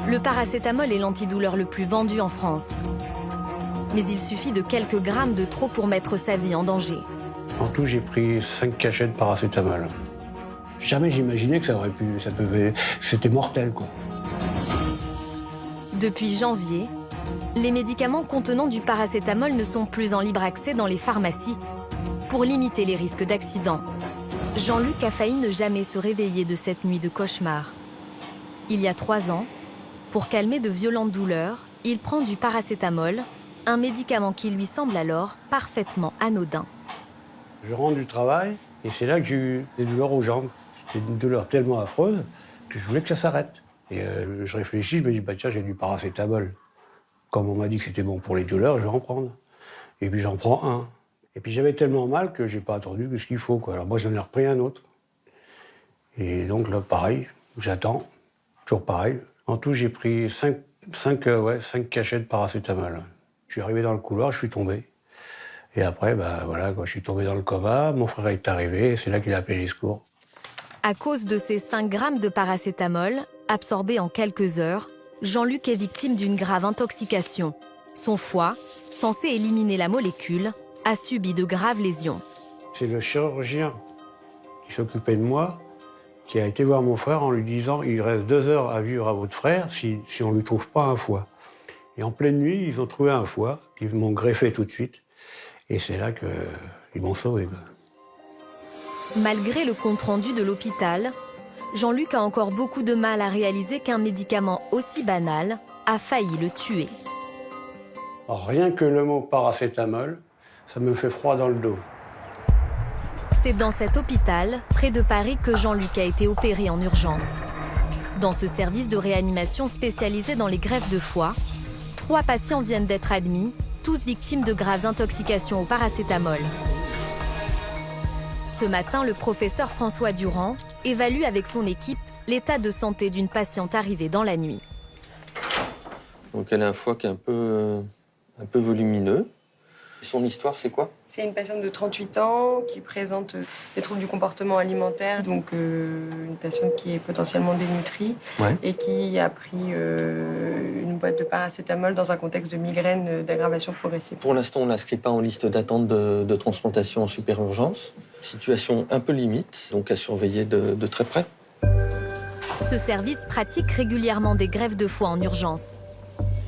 Le paracétamol est l'antidouleur le plus vendu en France. Mais il suffit de quelques grammes de trop pour mettre sa vie en danger. En tout, j'ai pris 5 cachets de paracétamol. Jamais j'imaginais que c'était mortel, quoi. Depuis janvier, les médicaments contenant du paracétamol ne sont plus en libre accès dans les pharmacies pour limiter les risques d'accident. Jean-Luc a failli ne jamais se réveiller de cette nuit de cauchemar. Il y a 3 ans, pour calmer de violentes douleurs, il prend du paracétamol, un médicament qui lui semble alors parfaitement anodin. Je rentre du travail et c'est là que j'ai eu des douleurs aux jambes. C'était une douleur tellement affreuse que je voulais que ça s'arrête. Et je réfléchis, je me dis, bah tiens, j'ai du paracétamol. Comme on m'a dit que c'était bon pour les douleurs, je vais en prendre. Et puis j'en prends un. Et puis j'avais tellement mal que j'ai pas attendu que ce qu'il faut, quoi. Alors moi, j'en ai repris un autre. Et donc là, pareil, j'attends. Toujours pareil. En tout, j'ai pris 5 cachets de paracétamol. Je suis arrivé dans le couloir, je suis tombé. Et après, bah, voilà, quoi, je suis tombé dans le coma, mon frère est arrivé, et c'est là qu'il a appelé les secours. À cause de ces 5 grammes de paracétamol, absorbés en quelques heures, Jean-Luc est victime d'une grave intoxication. Son foie, censé éliminer la molécule, a subi de graves lésions. C'est le chirurgien qui s'occupait de moi, qui a été voir mon frère en lui disant « Il reste 2 heures à vivre à votre frère si on ne lui trouve pas un foie ». Et en pleine nuit, ils ont trouvé un foie, ils m'ont greffé tout de suite. Et c'est là qu'ils m'ont sauvé, quoi. Malgré le compte-rendu de l'hôpital, Jean-Luc a encore beaucoup de mal à réaliser qu'un médicament aussi banal a failli le tuer. Alors, rien que le mot paracétamol, ça me fait froid dans le dos. C'est dans cet hôpital, près de Paris, que Jean-Luc a été opéré en urgence. Dans ce service de réanimation spécialisé dans les greffes de foie, 3 patients viennent d'être admis, tous victimes de graves intoxications au paracétamol. Ce matin, le professeur François Durand évalue avec son équipe l'état de santé d'une patiente arrivée dans la nuit. Donc elle a un foie qui est un peu volumineux. Son histoire, c'est quoi? C'est une patiente de 38 ans qui présente des troubles du comportement alimentaire, donc une patiente qui est potentiellement dénutrie, Ouais. et qui a pris une boîte de paracétamol dans un contexte de migraine d'aggravation progressive. Pour l'instant, on ne l'inscrit pas en liste d'attente de transplantation en super urgence. Situation un peu limite, donc à surveiller de très près. Ce service pratique régulièrement des greffes de foie en urgence.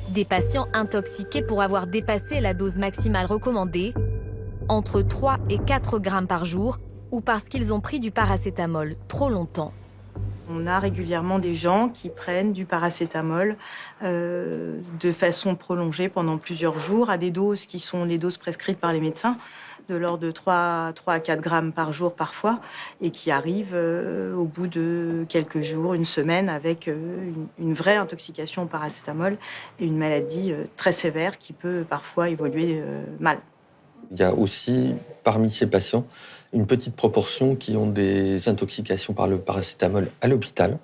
Des patients intoxiqués pour avoir dépassé la dose maximale recommandée, entre 3 et 4 grammes par jour, ou parce qu'ils ont pris du paracétamol trop longtemps. On a régulièrement des gens qui prennent du paracétamol de façon prolongée pendant plusieurs jours, à des doses qui sont les doses prescrites par les médecins, de l'ordre de 3 à 4 grammes par jour parfois, et qui arrivent au bout de quelques jours, une semaine, avec une vraie intoxication au paracétamol et une maladie très sévère qui peut parfois évoluer mal. Il y a aussi, parmi ces patients, une petite proportion qui ont des intoxications par le paracétamol à l'hôpital.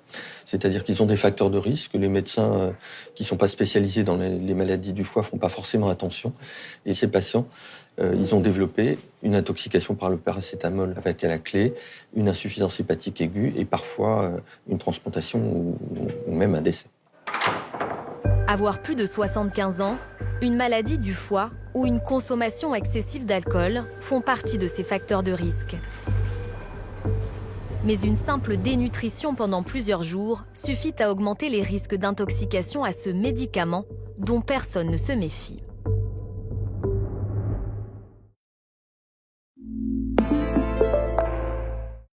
C'est-à-dire qu'ils ont des facteurs de risque. Les médecins qui ne sont pas spécialisés dans les maladies du foie ne font pas forcément attention. Et ces patients, ils ont développé une intoxication par le paracétamol avec à la clé une insuffisance hépatique aiguë et parfois une transplantation ou même un décès. Avoir plus de 75 ans, une maladie du foie ou une consommation excessive d'alcool font partie de ces facteurs de risque. Mais une simple dénutrition pendant plusieurs jours suffit à augmenter les risques d'intoxication à ce médicament dont personne ne se méfie.